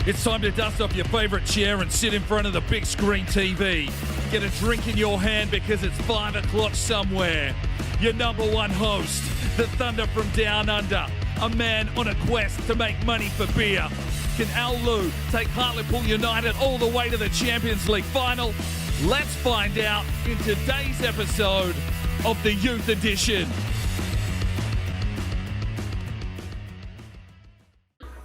It's time to dust off your favourite chair and sit in front of the big screen TV. Get a drink in your hand because it's 5 o'clock somewhere. Your number one host, the Thunder from Down Under, a man on a quest to make money for beer. Can Al Lou take Hartlepool United all the way to the Champions League final? Let's find out in today's episode of the Youth Edition.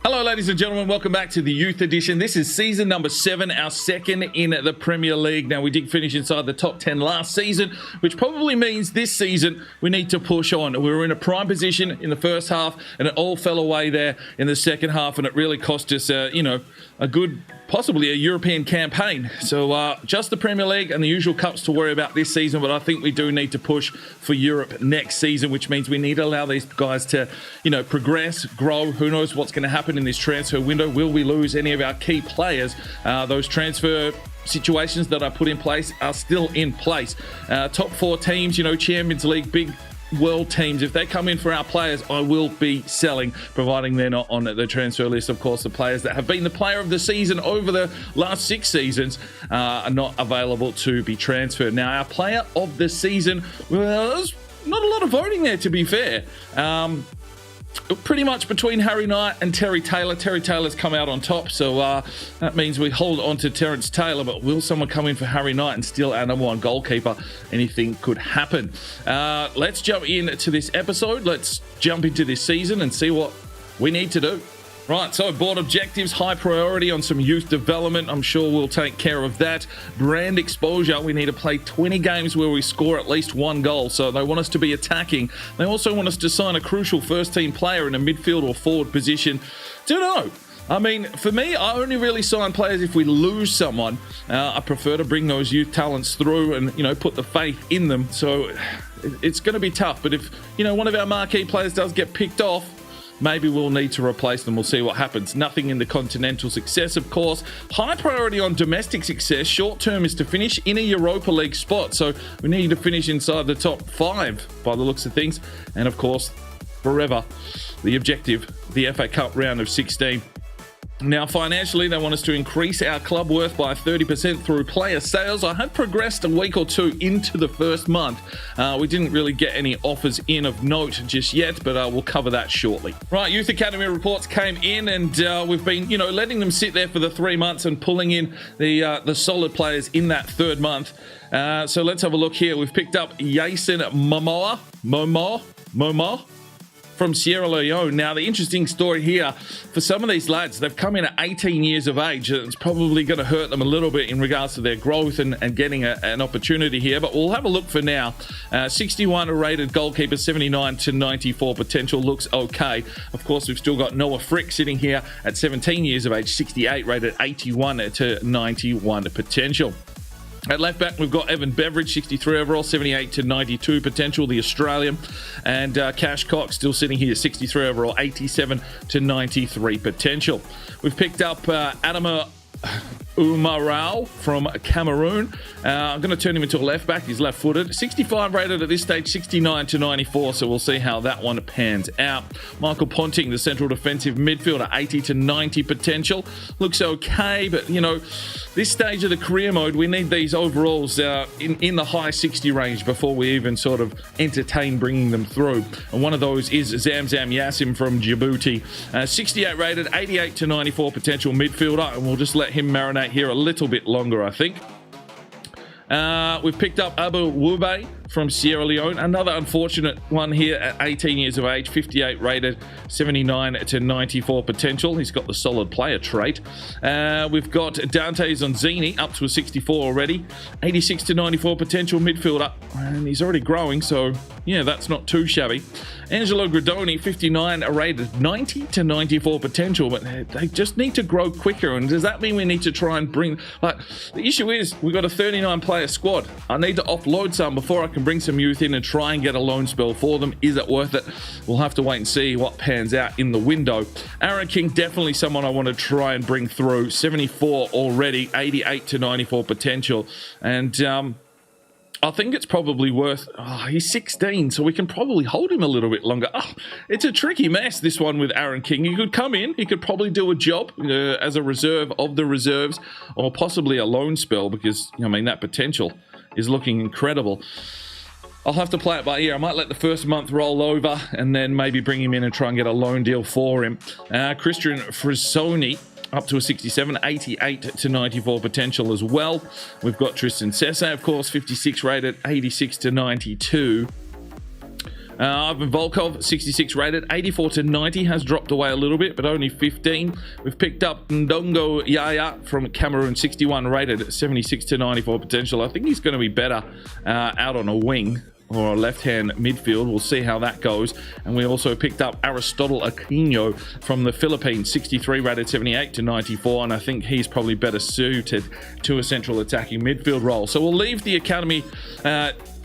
Hello, ladies and gentlemen. Welcome back to the Youth Edition. This is season number 7, our second in the Premier League. Now, we did finish inside the top 10 last season, which probably means this season we need to push on. We were in a prime position in the first half, and it all fell away there in the second half, and it really cost us, a good, possibly a European campaign. So just the Premier League and the usual cups to worry about this season, but I think we do need to push for Europe next season, which means we need to allow these guys to, progress, grow. Who knows what's going to happen in this transfer window? Will we lose any of our key players? Those transfer situations that I put in place are still in place. Top 4 teams, Champions League, big world teams, if they come in for our players, I will be selling, providing they're not on the transfer list. Of course, the players that have been the player of the season over the last 6 seasons are not available to be transferred. Now, our player of the season, well, there's not a lot of voting there, to be fair. Pretty much between Harry Knight and Terry Taylor. Terry Taylor's come out on top, so that means we hold on to Terence Taylor, but will someone come in for Harry Knight and steal our number one goalkeeper? Anything could happen. Let's jump into this episode. Let's jump into this season and see what we need to do. Right, so board objectives, high priority on some youth development. I'm sure we'll take care of that. Brand exposure, we need to play 20 games where we score at least 1 goal. So they want us to be attacking. They also want us to sign a crucial first-team player in a midfield or forward position. Don't know. I mean, for me, I only really sign players if we lose someone. I prefer to bring those youth talents through and, put the faith in them. So it's going to be tough. But if, one of our marquee players does get picked off, maybe we'll need to replace them. We'll see what happens. Nothing in the continental success, of course. High priority on domestic success. Short term is to finish in a Europa League spot. So we need to finish inside the top 5 by the looks of things. And of course, forever, the objective, the FA Cup round of 16. Now, financially, they want us to increase our club worth by 30% through player sales. I have progressed a week or 2 into the first month. We didn't really get any offers in of note just yet, but we'll cover that shortly. Right, Youth Academy reports came in, and we've been, letting them sit there for the 3 months and pulling in the solid players in that 3rd month. So let's have a look here. We've picked up Yasin Momoa from Sierra Leone. Now, the interesting story here, for some of these lads, they've come in at 18 years of age. It's probably going to hurt them a little bit in regards to their growth and getting an opportunity here, but we'll have a look for now. 61 rated goalkeeper, 79 to 94 potential, looks okay. Of course, we've still got Noah Frick sitting here at 17 years of age, 68 rated, 81 to 91 potential. At left back, we've got Evan Beveridge, 63 overall, 78 to 92 potential, the Australian. And Cash Cox still sitting here, 63 overall, 87 to 93 potential. We've picked up Adama Umarau from Cameroon. I'm going to turn him into a left back. He's left-footed. 65 rated at this stage, 69 to 94, so we'll see how that one pans out. Michael Ponting, the central defensive midfielder, 80 to 90 potential. Looks okay, but, this stage of the career mode, we need these overalls in the high 60 range before we even sort of entertain bringing them through. And one of those is Zamzam Yassim from Djibouti. 68 rated, 88 to 94 potential midfielder, and we'll just let him marinate here a little bit longer, I think. We've picked up Abu Wube from Sierra Leone. Another unfortunate one here at 18 years of age, 58 rated, 79 to 94 potential. He's got the solid player trait. We've got Dante Zonzini up to a 64 already, 86 to 94 potential midfielder, and he's already growing, so yeah, that's not too shabby. Angelo Gradoni, 59 rated, 90 to 94 potential, but they just need to grow quicker. And does that mean we need to try and bring, the issue is we've got a 39 player squad. I need to offload some before I can bring some youth in and try and get a loan spell for them. Is it worth it? We'll have to wait and see what pans out in the window. Aaron King, definitely someone I want to try and bring through. 74 already, 88 to 94 potential. And I think it's probably worth... he's 16, so we can probably hold him a little bit longer. It's a tricky mess, this one with Aaron King. He could come in. He could probably do a job as a reserve of the reserves, or possibly a loan spell, because, I mean, that potential is looking incredible. I'll have to play it by ear. I might let the first month roll over and then maybe bring him in and try and get a loan deal for him. Christian Frisoni up to a 67, 88 to 94 potential as well. We've got Tristan Sesse, of course, 56 rated, 86 to 92. Ivan Volkov, 66 rated, 84 to 90, has dropped away a little bit, but only 15. We've picked up Ndongo Yaya from Cameroon, 61 rated, 76 to 94 potential. I think he's going to be better out on a wing or a left-hand midfield. We'll see how that goes. And we also picked up Aristotle Aquino from the Philippines, 63 rated, 78 to 94, and I think he's probably better suited to a central attacking midfield role. So we'll leave the academy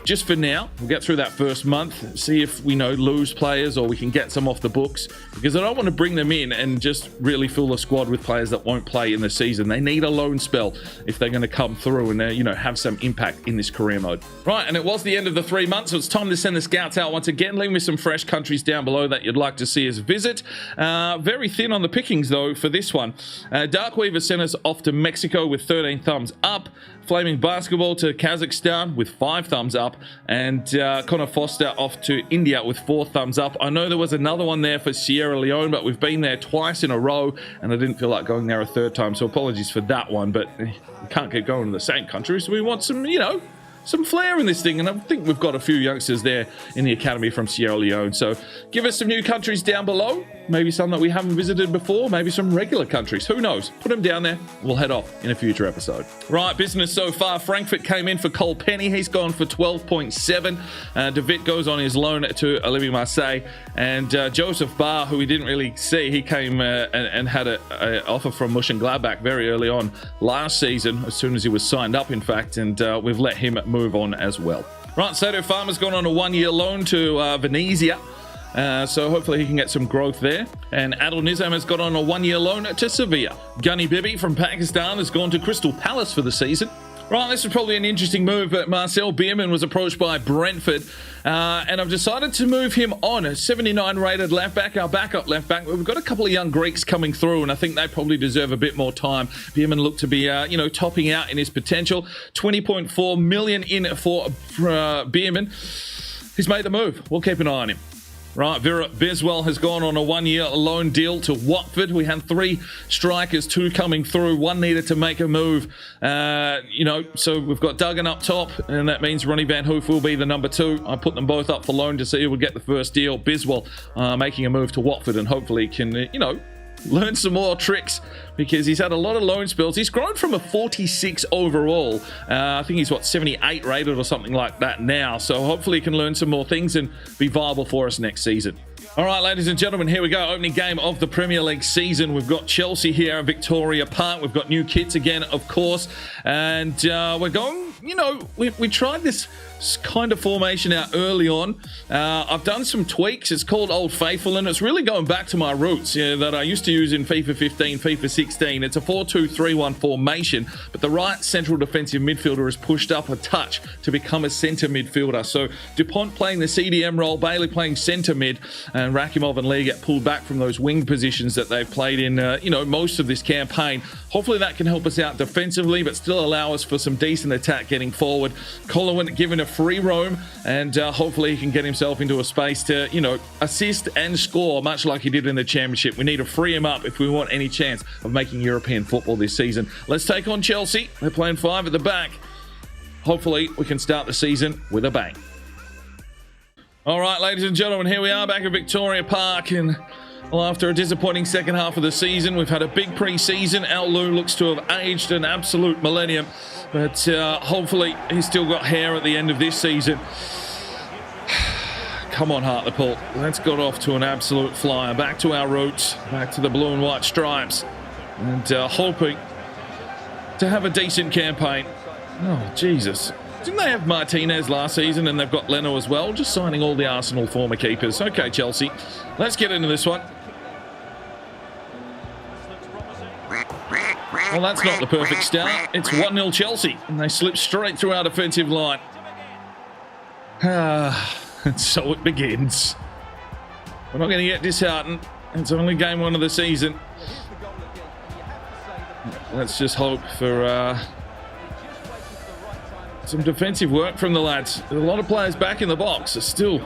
just for now. We'll get through that first month, see if we lose players or we can get some off the books, because I don't want to bring them in and just really fill the squad with players that won't play in the season. They need a loan spell if they're going to come through and have some impact in this career mode. Right, and it was the end of the 3 months, so it's time to send the scouts out once again. Leave me some fresh countries down below that you'd like to see us visit. Very thin on the pickings though for this one. Darkweaver sent us off to Mexico with 13 thumbs up. Flaming Basketball to Kazakhstan with 5 thumbs up, and Connor Foster off to India with 4 thumbs up. I know there was another one there for Sierra Leone, but we've been there twice in a row, and I didn't feel like going there a third time, so apologies for that one, but we can't get going to the same country, so we want some, some flair in this thing, and I think we've got a few youngsters there in the academy from Sierra Leone. So give us some new countries down below, maybe some that we haven't visited before, maybe some regular countries, who knows. Put them down there, we'll head off in a future episode. Right, business so far. Frankfurt came in for Cole Penny, he's gone for 12.7. De Witt goes on his loan to Olympique Marseille, and Joseph Barr, who we didn't really see, he came and had an offer from Mönchengladbach very early on last season, as soon as he was signed up, in fact, and we've let him move on as well. Right, Sato Farmer's gone on a 1-year loan to Venezia. So hopefully he can get some growth there. And Adil Nizam has got on a 1-year loan to Sevilla. Gunny Bibi from Pakistan has gone to Crystal Palace for the season. Right, this is probably an interesting move, but Marcel Bierman was approached by Brentford, and I've decided to move him on. A 79 rated left back, our backup left back. We've got a couple of young Greeks coming through, and I think they probably deserve a bit more time. Bierman looked to be, topping out in his potential. 20.4 million in for Bierman. He's made the move. We'll keep an eye on him. Right, Vera Biswell has gone on a 1-year loan deal to Watford. We had 3 strikers, 2 coming through. 1 needed to make a move. So we've got Duggan up top, and that means Ronnie Van Hoof will be the number 2. I put them both up for loan to see who would get the first deal. Biswell making a move to Watford, and hopefully can, learn some more tricks, because he's had a lot of loan spells. He's grown from a 46 overall. I think he's 78 rated or something like that now. So hopefully he can learn some more things and be viable for us next season. All right, ladies and gentlemen, here we go. Opening game of the Premier League season. We've got Chelsea here at Victoria Park. We've got new kits again, of course. And we're going, we tried this kind of formation out early on. I've done some tweaks. It's called Old Faithful, and it's really going back to my roots that I used to use in FIFA 15, FIFA 16. It's a 4-2-3-1 formation, but the right central defensive midfielder is pushed up a touch to become a centre midfielder. So DuPont playing the CDM role, Bailey playing centre mid, and Rakimov and Lee get pulled back from those wing positions that they've played in, most of this campaign. Hopefully that can help us out defensively, but still allow us for some decent attack getting forward. Colowin given a free roam, and hopefully he can get himself into a space to, assist and score, much like he did in the Championship. We need to free him up if we want any chance of making European football this season. Let's take on Chelsea. They're playing 5 at the back. Hopefully we can start the season with a bang. All right, ladies and gentlemen, here we are back at Victoria Park, and well, after a disappointing second half of the season, we've had a big pre-season. Al Lou looks to have aged an absolute millennium, but hopefully he's still got hair at the end of this season. Come on, Hartlepool. Let's get off to an absolute flyer. Back to our roots, back to the blue and white stripes, and hoping to have a decent campaign. Oh, Jesus. Didn't they have Martinez last season, and they've got Leno as well? Just signing all the Arsenal former keepers. Okay, Chelsea, let's get into this one. Well, that's not the perfect start. It's 1-0 Chelsea, and they slip straight through our defensive line. And so it begins. We're not going to get disheartened. It's only game 1 of the season. Let's just hope for some defensive work from the lads. A lot of players back in the box are still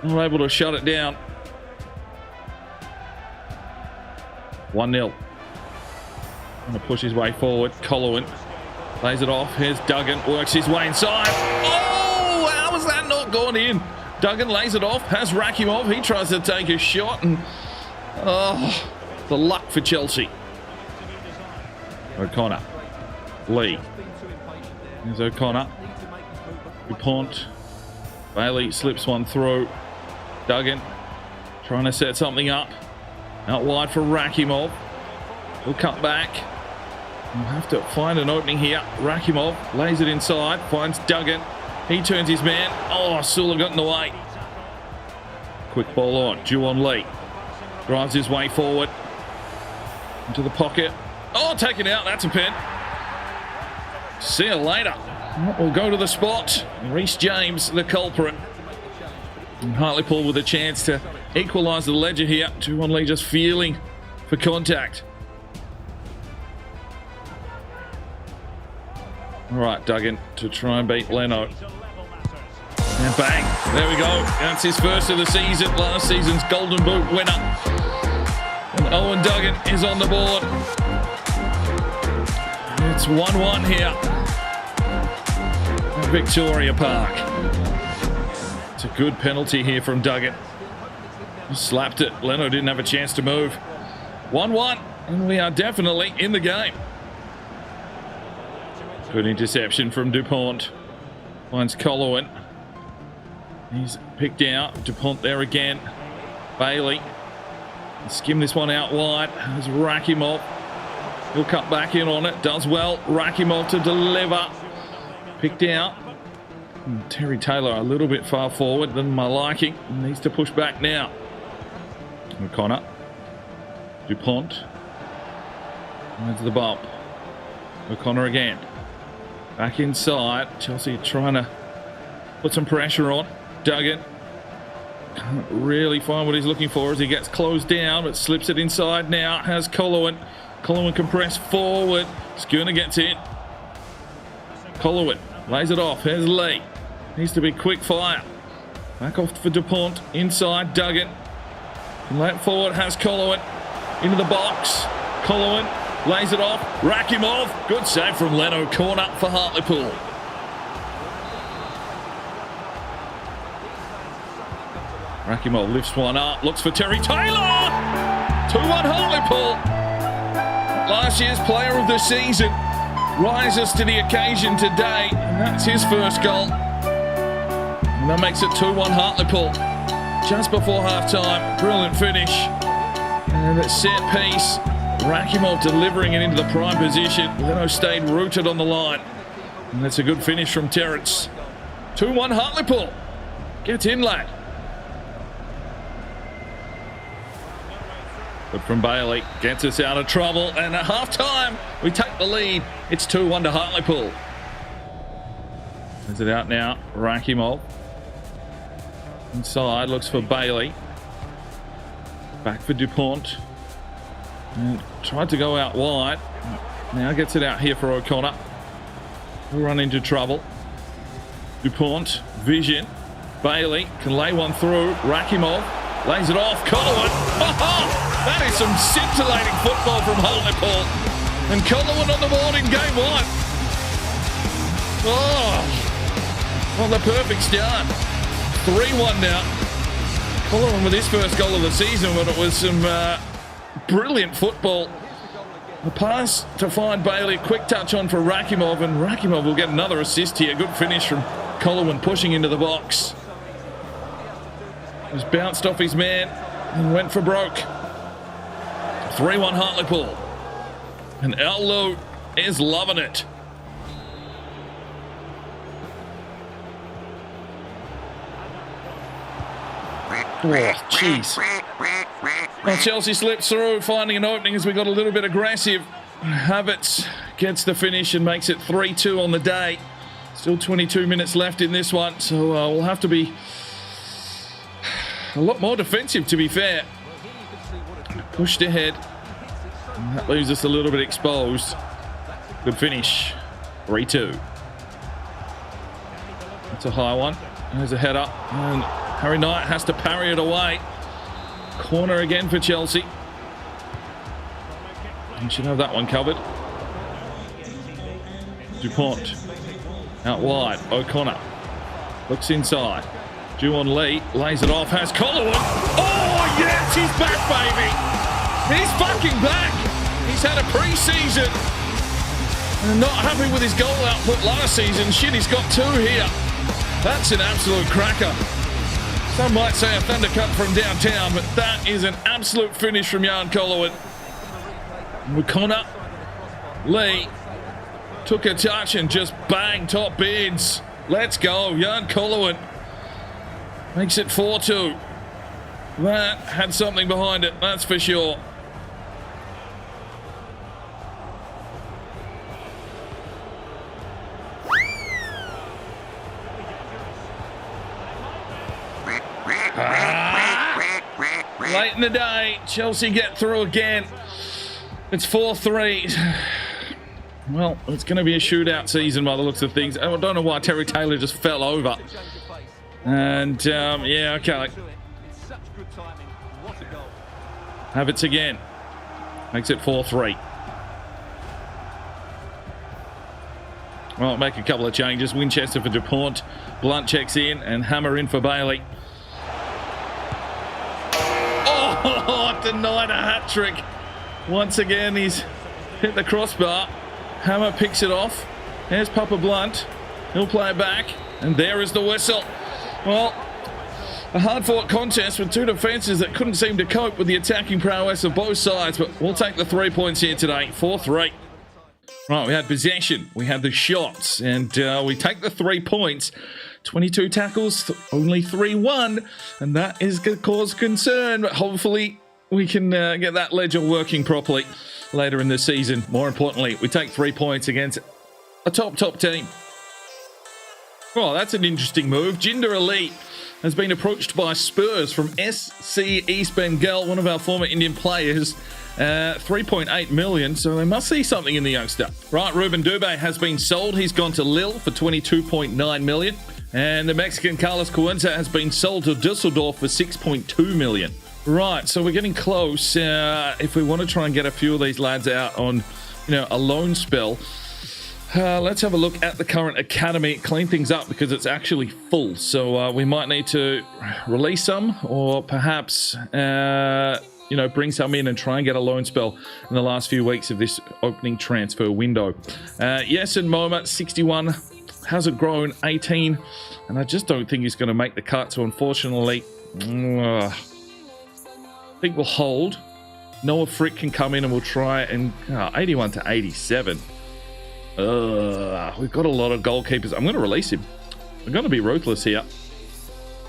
not able to shut it down. 1-0. Going to push his way forward. Colowin lays it off. Here's Duggan. Works his way inside. Oh, how was that not gone in? Duggan lays it off. Has Rakimov. He tries to take a shot. And the luck for Chelsea. O'Connor. Lee. There's O'Connor. DuPont. Bailey slips one through. Duggan trying to set something up. Out wide for Rakimov. He'll cut back. We'll have to find an opening here. Rakimov lays it inside. Finds Duggan. He turns his man. Oh, Sula got in the way. Quick ball on. Juwon Lee. Drives his way forward. Into the pocket. Oh, taken out. That's a pen. See you later. We'll go to the spot. Reece James, the culprit. And Hartlepool with a chance to equalise the ledger here. Juwon Lee just feeling for contact. All right, Duggan to try and beat Leno. And bang. There we go. That's his first of the season. Last season's Golden Boot winner. And Owen Duggan is on the board. It's 1-1 here at Victoria Park. It's a good penalty here from Duggan. He slapped it. Leno didn't have a chance to move. 1-1, and we are definitely in the game. Good interception from DuPont. Finds Colowin. He's picked out. DuPont there again. Bailey. Skim this one out wide. There's Rakimov. He'll cut back in on it. Does well. Rakimov to deliver. Picked out. Terry Taylor a little bit far forward than my liking. Needs to push back now. O'Connor. DuPont. Into the bump. O'Connor again. Back inside. Chelsea trying to put some pressure on. Duggan. Can't really find what he's looking for as he gets closed down, but slips it inside now. Has Colowin. Colowin can press forward. Schooner gets in. Colowin lays it off. Here's Lee. Needs to be quick fire. Back off for DuPont. Inside, Duggan. Lay it forward. Has Colowin. Into the box. Colowin lays it off. Rakimov. Good save from Leno. Corner for Hartlepool. Rakimov lifts one up. Looks for Terry Taylor. 2-1 Hartlepool. Last year's player of the season rises to the occasion today, and that's his first goal. And that makes it 2-1 Hartlepool. Just before half-time, brilliant finish. And a set piece. Rakimov delivering it into the prime position. Leno stayed rooted on the line. And that's a good finish from Terrence. 2-1 Hartlepool. Gets in, lad. But from Bailey, gets us out of trouble, and at half-time, we take the lead. It's 2-1 to Hartlepool. Is it out now? Rakimov. Inside, looks for Bailey. Back for DuPont. And tried to go out wide. Now gets it out here for O'Connor. We'll run into trouble. DuPont, vision. Bailey can lay one through. Rakimov lays it off. Colowin. That is some scintillating football from Hartlepool. And Colowin on the board in game 1. Oh, the perfect start. 3-1 now. Colowin with his first goal of the season, but it was some brilliant football. The pass to find Bailey, quick touch on for Rakimov, and Rakimov will get another assist here. Good finish from Colowin pushing into the box. He was bounced off his man and went for broke. 3-1 Hartlepool. And Allo is loving it. Oh, jeez. Well, Chelsea slips through, finding an opening as we got a little bit aggressive. Havertz gets the finish and makes it 3-2 on the day. Still 22 minutes left in this one, so we'll have to be a lot more defensive, to be fair. Pushed ahead. And that leaves us a little bit exposed. Good finish. 3-2. That's a high one. There's a header. And Harry Knight has to parry it away. Corner again for Chelsea. You should have that one covered. Dupont. Out wide. O'Connor. Looks inside. Juwon Lee lays it off. Has Collingwood. Oh, yes! He's back, baby! He's fucking back! He's had a pre-season. And not happy with his goal output last season. Shit, he's got 2 here. That's an absolute cracker. Some might say a thundercut from downtown, but that is an absolute finish from Jan Collingwood. O'Connor. Lee took a touch and just bang, top bins. Let's go. Jan Collingwood makes it 4-2. That had something behind it, that's for sure. Late in the day, Chelsea get through again. It's 4-3. Well, it's going to be a shootout season by the looks of things. I don't know why Terry Taylor just fell over. And, yeah, okay. Havertz again. Makes it 4-3. Well, make a couple of changes. Winchester for Dupont. Blunt checks in and Hammer in for Bailey. Oh, denied a hat-trick. Once again, he's hit the crossbar. Hammer picks it off. There's Papa Blunt. He'll play it back. And there is the whistle. Well, a hard-fought contest with 2 defences that couldn't seem to cope with the attacking prowess of both sides. But we'll take the 3 points here today. 4-3. Right, we had possession. We had the shots. And we take the 3 points. 22 tackles, only 3 won. And that is going to cause concern. But hopefully we can get that ledger working properly later in the season. More importantly, we take 3 points against a top team. Oh, that's an interesting move. Jinder Elite has been approached by Spurs from SC East Bengal, one of our former Indian players. 3.8 million, so they must see something in the youngster. Right, Ruben Dubé has been sold. He's gone to Lille for 22.9 million. And the Mexican Carlos Cuenca has been sold to Dusseldorf for 6.2 million. Right, so we're getting close. If we want to try and get a few of these lads out on, a loan spell, let's have a look at the current academy, clean things up because it's actually full. So we might need to release some or perhaps, bring some in and try and get a loan spell in the last few weeks of this opening transfer window. Yasin Moma, 61, hasn't grown, 18, and I just don't think he's going to make the cut. So unfortunately, I think we'll hold. Noah Frick can come in and we'll try and 81 to 87. We've got a lot of goalkeepers. I'm going to release him. I'm going to be ruthless here.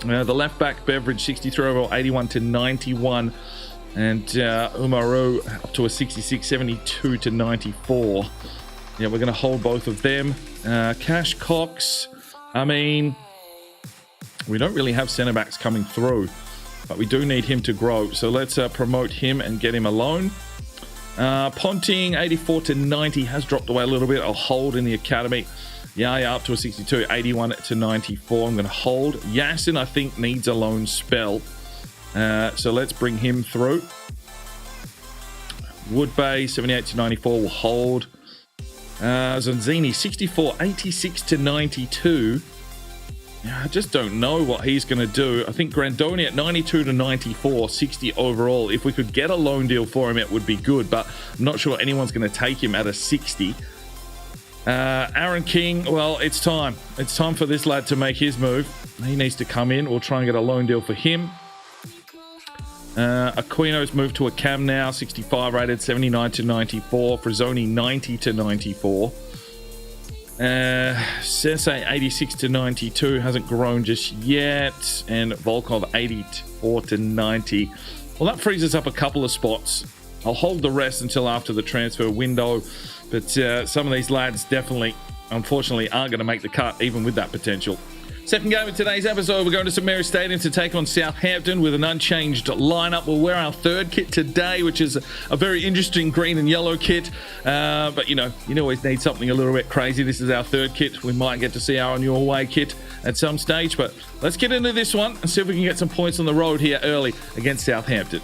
The left back Beveridge 63 overall, 81 to 91, and Umaru up to a 66, 72 to 94. Yeah, we're going to hold both of them. Cash Cox. I mean, we don't really have centre backs coming through, but we do need him to grow. So let's promote him and get him a loan. Ponting, 84 to 90, has dropped away a little bit. I'll hold in the academy. Yaya up to a 62, 81 to 94. I'm going to hold. Yasin, I think, needs a loan spell. So let's bring him through. Woodbay, 78 to 94, will hold. Zanzini, 64, 86 to 92. I just don't know what he's going to do. I think Grandoni at 92 to 94, 60 overall. If we could get a loan deal for him, it would be good, but I'm not sure anyone's going to take him at a 60. Aaron King, well, it's time. It's time for this lad to make his move. He needs to come in. We'll try and get a loan deal for him. Aquino's moved to a cam now, 65 rated, 79 to 94. Frazzoni, 90 to 94. Sese, 86 to 92, hasn't grown just yet. And Volkov, 84 to 90. Well, that frees us up a couple of spots. I'll hold the rest until after the transfer window. But some of these lads definitely unfortunately aren't going to make the cut, even with that potential. Second game of today's episode, we're going to St Mary's Stadium to take on Southampton with an unchanged lineup. We'll wear our third kit today, which is a very interesting green and yellow kit. But, you always need something a little bit crazy. This is our third kit. We might get to see our On Your Way kit at some stage. But let's get into this one and see if we can get some points on the road here early against Southampton.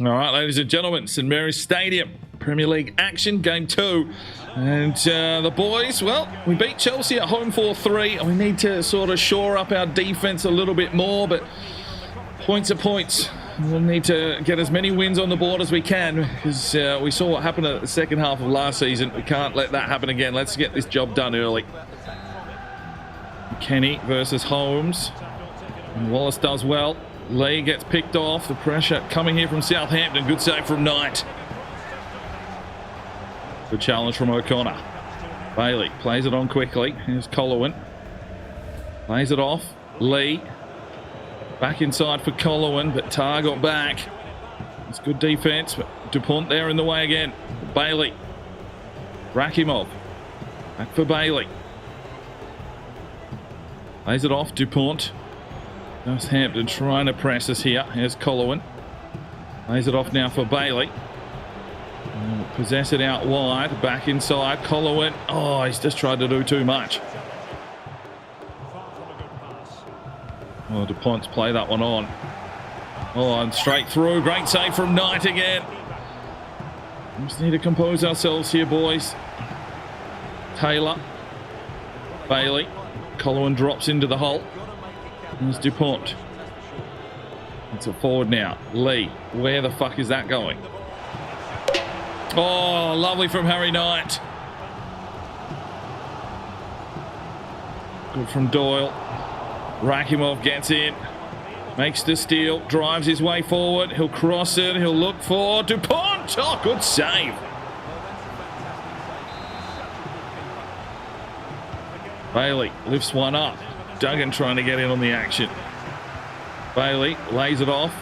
All right, ladies and gentlemen, St Mary's Stadium, Premier League action, game 2. And the boys, well, we beat Chelsea at home 4-3. And we need to sort of shore up our defense a little bit more, but points are points. We'll need to get as many wins on the board as we can, because we saw what happened at the second half of last season. We can't let that happen again. Let's get this job done early. Kenny versus Holmes. And Wallace does well. Lee gets picked off. The pressure coming here from Southampton. Good save from Knight. Good challenge from O'Connor. Bailey plays it on quickly. Here's Colowin. Plays it off. Lee. Back inside for Colowin, but Tar got back. It's good defense, but Dupont there in the way again. Bailey. Rakimov. Back for Bailey. Plays it off. Dupont. Southampton trying to press us here. Here's Colowin. Plays it off now for Bailey. Possess it out wide. Back inside. Colowin. Oh, he's just tried to do too much. Oh, Dupont's play that one on. Oh, and straight through. Great save from Knight again. We just need to compose ourselves here, boys. Taylor. Bailey. Colowin drops into the hole. There's Dupont. It's a forward now. Lee. Where the fuck is that going? Oh, lovely from Harry Knight. Good from Doyle. Rakimov gets in. Makes the steal. Drives his way forward. He'll cross it. He'll look for Dupont. Oh, good save. Bailey lifts one up. Duggan trying to get in on the action. Bailey lays it off.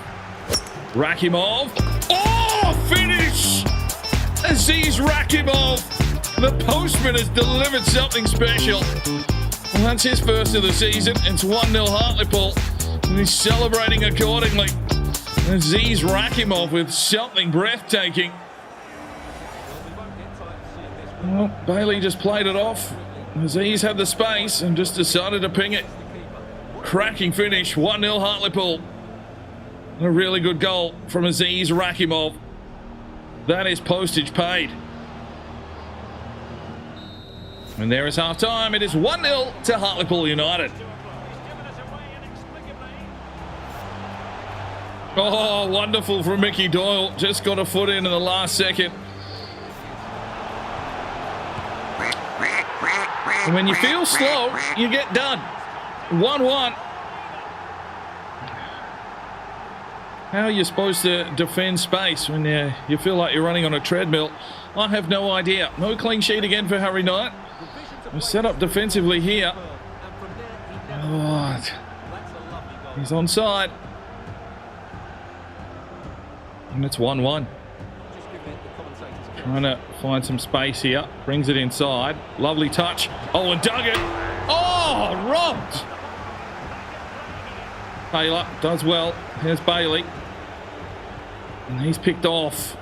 Rakimov. Oh, finish! Aziz Rakimov. The postman has delivered something special. Well, that's his first of the season. It's 1-0 Hartlepool. And he's celebrating accordingly. Aziz Rakimov with something breathtaking. Well, Bailey just played it off. Aziz had the space and just decided to ping it. Cracking finish, 1-0 Hartlepool. And a really good goal from Aziz Rakimov. That is postage paid. And there is half time. It is 1-0 to Hartlepool United. Oh, wonderful from Mickey Doyle. Just got a foot in the last second. And when you feel slow, you get done. 1-1. How are you supposed to defend space when you feel like you're running on a treadmill? I have no idea. No clean sheet again for Harry Knight. We're set up defensively here. Oh, he's onside. And it's 1-1. Trying to find some space here. Brings it inside. Lovely touch. Oh, and Duggan. Oh, robbed. Taylor does well. Here's Bailey. And he's picked off.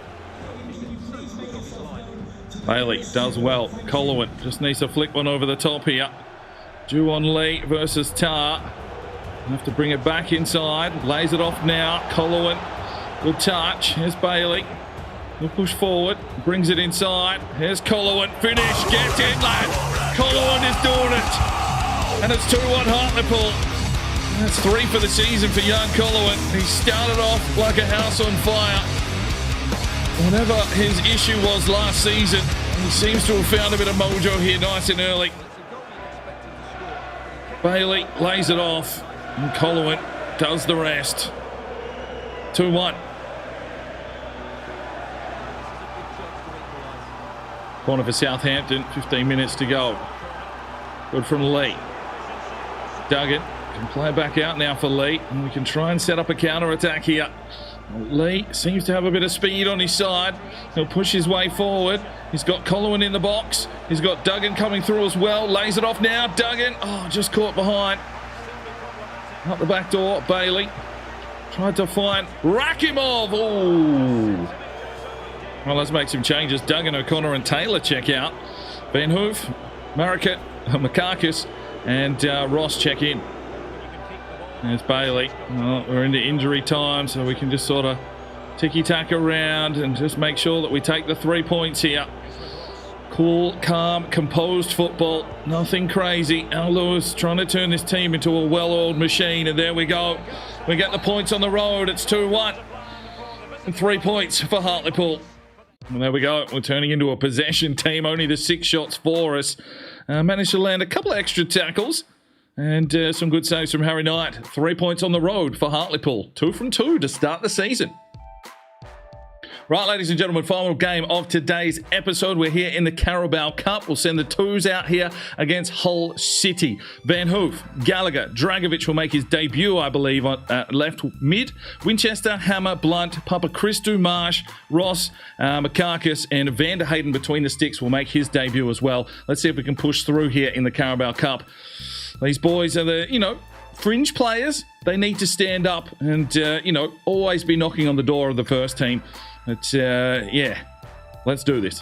Bailey does well. Colowin just needs to flick one over the top here. Juwon Lee versus Tar. Have to bring it back inside. Lays it off now. Colowin. Good touch. Here's Bailey. He'll push forward. Brings it inside. Here's Colowin. Finish. Get in, lad. Colowin is doing it. And it's 2-1 Hartlepool. That's 3 for the season for young Colowin. He started off like a house on fire. Whatever his issue was last season, he seems to have found a bit of mojo here nice and early. Bailey lays it off, and Colowin does the rest. 2-1. Corner for Southampton, 15 minutes to go. Good from Lee. Duggan can play back out now for Lee, and we can try and set up a counter-attack here. Lee seems to have a bit of speed on his side. He'll push his way forward. He's got Colwyn in the box. He's got Duggan coming through as well. Lays it off now. Duggan. Oh, just caught behind. Up the back door. Bailey tried to find Rakimov. Oh. Well, let's make some changes. Duggan, O'Connor and Taylor check out. Van Hoof, Marikit, Makakis and Ross check in. There's Bailey. Well, we're into injury time, so we can just sort of ticky-tack around and just make sure that we take the 3 points here. Cool, calm, composed football. Nothing crazy. Al Lewis trying to turn this team into a well-oiled machine, and there we go. We get the points on the road. It's 2-1. And 3 points for Hartlepool. And there we go. We're turning into a possession team. Only the 6 shots for us. Managed to land a couple of extra tackles. And some good saves from Harry Knight. 3 points on the road for Hartlepool. 2 from 2 to start the season. Right, ladies and gentlemen, final game of today's episode. We're here in the Carabao Cup. We'll send the twos out here against Hull City. Van Hoof, Gallagher, Dragovic will make his debut, I believe, on left mid. Winchester, Hammer, Blunt, Papa Christou, Marsh, Ross, Makakis, and Van der Hayden between the sticks will make his debut as well. Let's see if we can push through here in the Carabao Cup. These boys are the, fringe players. They need to stand up and, always be knocking on the door of the first team. But, let's do this.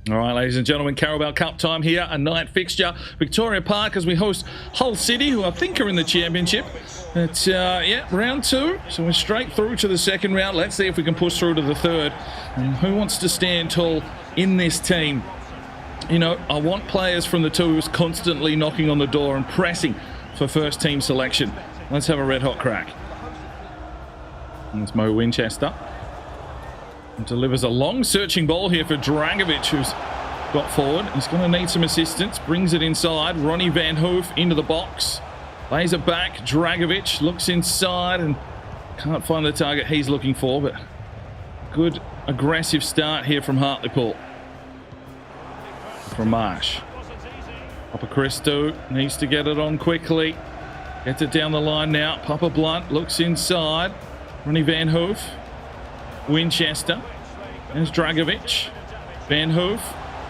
All right, ladies and gentlemen, Carabao Cup time here. A night fixture. Victoria Park as we host Hull City, who I think are in the championship. It's, round 2. So we're straight through to the second round. Let's see if we can push through to the third. And who wants to stand tall in this team? I want players from the twos constantly knocking on the door and pressing for first team selection. Let's have a red hot crack. There's Mo Winchester. And delivers a long searching ball here for Dragovic, who's got forward. He's going to need some assistance. Brings it inside. Ronnie Van Hoof into the box. Lays it back. Dragovic looks inside and can't find the target he's looking for, but good aggressive start here from Hartlepool. From Marsh. Papa Christou needs to get it on quickly. Gets it down the line now. Papa Blunt looks inside. Ronnie Van Hoof. Winchester. There's Dragovic. Van Hoof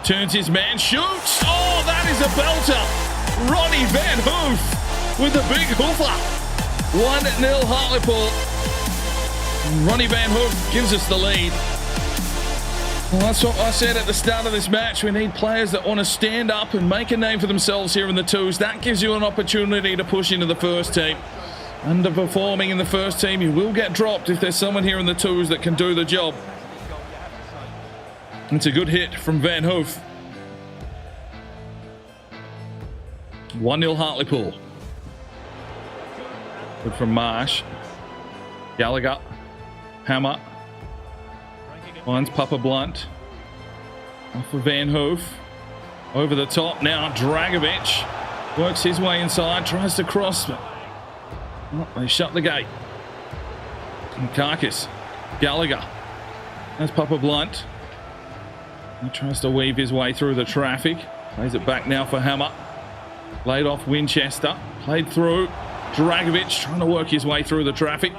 turns his man, shoots. Oh, that is a belter. Ronnie Van Hoof with a big hoofer. 1-0 Hartlepool. Ronnie Van Hoof gives us the lead. Well, that's what I said at the start of this match. We need players that want to stand up and make a name for themselves here in the twos. That gives you an opportunity to push into the first team. Underperforming in the first team, you will get dropped if there's someone here in the twos that can do the job. It's a good hit from Van Hoof. 1-0 Hartlepool. Good from Marsh. Gallagher. Hammer. Finds Papa Blunt. Off for Van Hoof. Over the top now. Dragovic works his way inside. Tries to cross. Oh, they shut the gate. Carcass. Gallagher. That's Papa Blunt. He tries to weave his way through the traffic. Plays it back now for Hammer. Laid off Winchester. Played through. Dragovic trying to work his way through the traffic.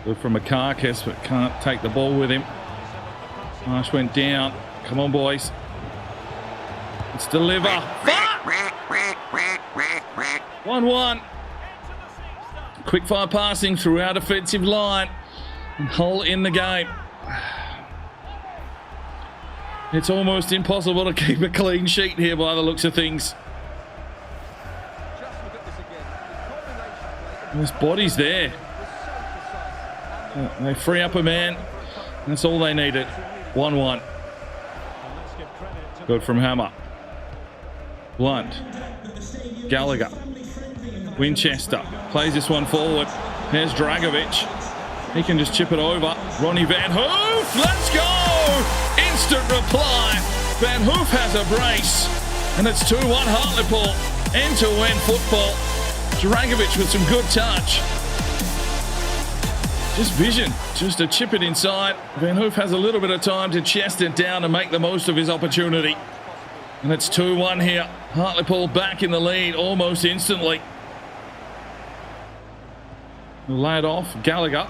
Good from a Carcass, but can't take the ball with him. Marsh went down. Come on, boys. Let's deliver. 1-1. Quick fire passing through our defensive line. And Hull in the game. It's almost impossible to keep a clean sheet here by the looks of things. There's bodies there. They free up a man. That's all they needed. 1-1. Good from Hammer. Blunt. Gallagher. Winchester. Plays this one forward. There's Dragovic. He can just chip it over. Ronnie Van Hoof. Let's go! Instant reply. Van Hoof has a brace. And it's 2-1 Hartlepool. End-to-end football. Dragovic with some good touch. Just vision, just to chip it inside. Van Hoof has a little bit of time to chest it down and make the most of his opportunity. And it's 2-1 here. Hartlepool back in the lead almost instantly. Lay it off. Gallagher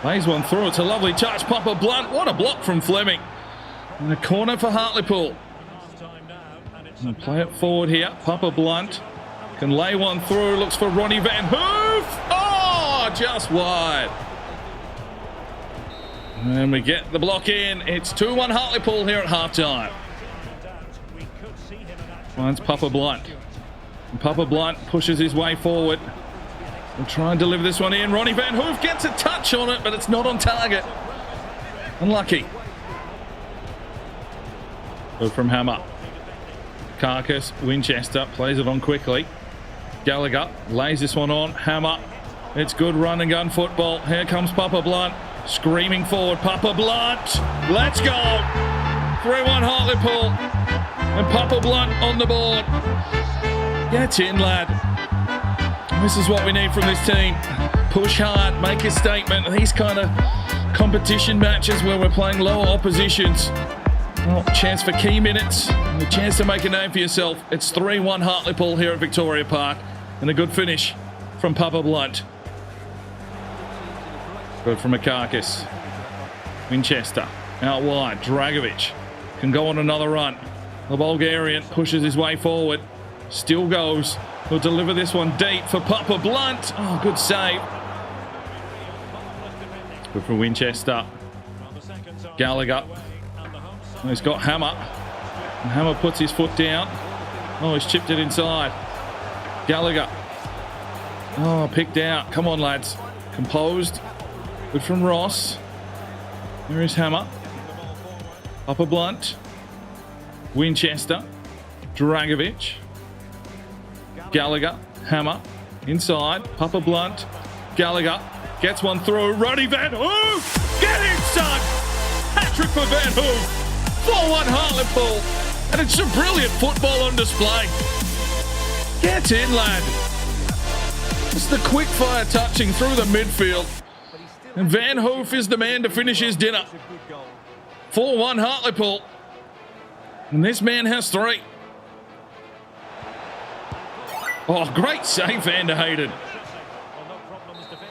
lays one through. It's a lovely touch. Papa Blunt. What a block from Fleming. In the corner for Hartlepool. And play it forward here. Papa Blunt can lay one through. Looks for Ronnie Van Hoof. Oh, just wide. And we get the block in. It's 2-1 Hartlepool here at halftime. Finds Papa Blunt. And Papa Blunt pushes his way forward. We'll try and deliver this one in. Ronnie Van Hoof gets a touch on it, but it's not on target. Unlucky. Good from Hammer. Carcass, Winchester plays it on quickly. Gallagher lays this one on. Hammer. It's good run and gun football. Here comes Papa Blunt. Screaming forward. Papa Blunt. Let's go. 3-1 Hartlepool. And Papa Blunt on the board. Get in, lad. This is what we need from this team. Push hard, make a statement. These kind of competition matches where we're playing lower oppositions. Well, chance for key minutes, and a chance to make a name for yourself. It's 3-1 Hartlepool here at Victoria Park, and a good finish from Papa Blunt. Good from a Carcass. Winchester out wide. Dragovic can go on another run. The Bulgarian pushes his way forward. Still goes. He'll deliver this one deep for Papa Blunt. Oh, good save. Good for Winchester. Gallagher. He's got Hammer. And Hammer puts his foot down. Oh, he's chipped it inside. Gallagher. Oh, picked out. Come on, lads. Composed. Good from Ross. Here is Hammer. Papa Blunt. Winchester. Dragovic. Gallagher. Hammer. Inside. Papa Blunt. Gallagher. Gets one through. Ronnie Van Hoof. Get in, son. Hat-trick for Van Hoof. 4-1 Hartlepool. And it's some brilliant football on display. Get in, lad. It's the quick fire touching through the midfield. And Van Hoof is the man to finish his dinner. 4-1 Hartlepool. And this man has 3. Oh, great save, Van der Hayden.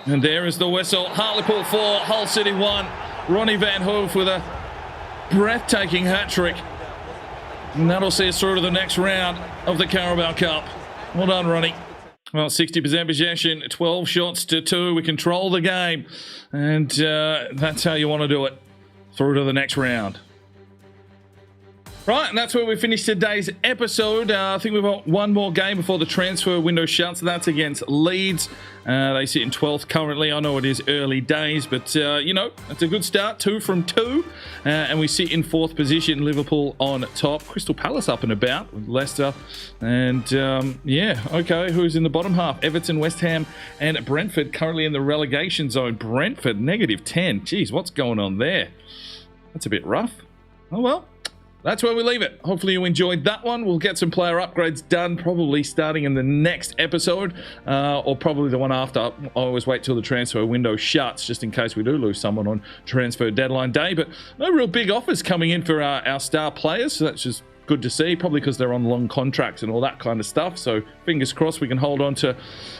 And there is the whistle. Hartlepool 4, Hull City 1. Ronnie Van Hoof with a breathtaking hat-trick. And that'll see us through to the next round of the Carabao Cup. Well done, Ronnie. Well, 60% possession, 12 shots to 2. We control the game. And that's how you want to do it. Through to the next round. Right, and that's where we finish today's episode. I think we've got one more game before the transfer window shuts. That's against Leeds. They sit in 12th currently. I know it is early days, but, you know, it's a good start. 2 from 2. And we sit in 4th position. Liverpool on top. Crystal Palace up and about with Leicester. And, yeah, okay, who's in the bottom half? Everton, West Ham, and Brentford currently in the relegation zone. Brentford, -10. Jeez, what's going on there? That's a bit rough. Oh, well. That's where we leave it. Hopefully you enjoyed that one. We'll get some player upgrades done probably starting in the next episode or probably the one after. I always wait till the transfer window shuts just in case we do lose someone on transfer deadline day. But no real big offers coming in for our star players. So that's just good to see, probably because they're on long contracts and all that kind of stuff. So fingers crossed we can hold on to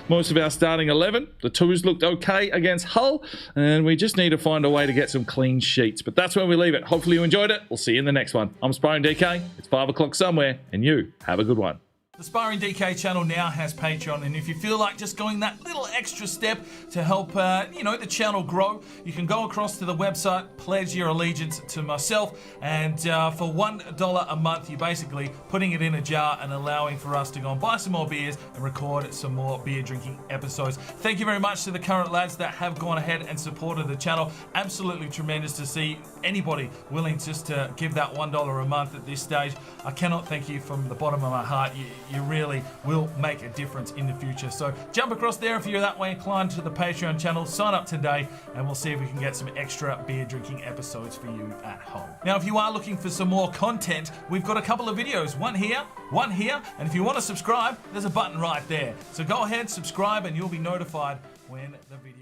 most of our starting 11. The twos looked okay against Hull, and we just need to find a way to get some clean sheets. But that's where we leave it. Hopefully you enjoyed it. We'll see you in the next one. I'm Sparring DK. It's 5 o'clock somewhere, and you have a good one. The Sparring DK channel now has Patreon, and if you feel like just going that little extra step to help, you know, the channel grow, you can go across to the website, pledge your allegiance to myself, and for $1 a month, you're basically putting it in a jar and allowing for us to go and buy some more beers and record some more beer drinking episodes. Thank you very much to the current lads that have gone ahead and supported the channel. Absolutely tremendous to see anybody willing just to give that $1 a month at this stage. I cannot thank you from the bottom of my heart. You really will make a difference in the future. So jump across there if you're that way inclined to the Patreon channel, sign up today, and we'll see if we can get some extra beer drinking episodes for you at home. Now, if you are looking for some more content, we've got a couple of videos, one here, and if you want to subscribe, there's a button right there. So go ahead, subscribe, and you'll be notified when the video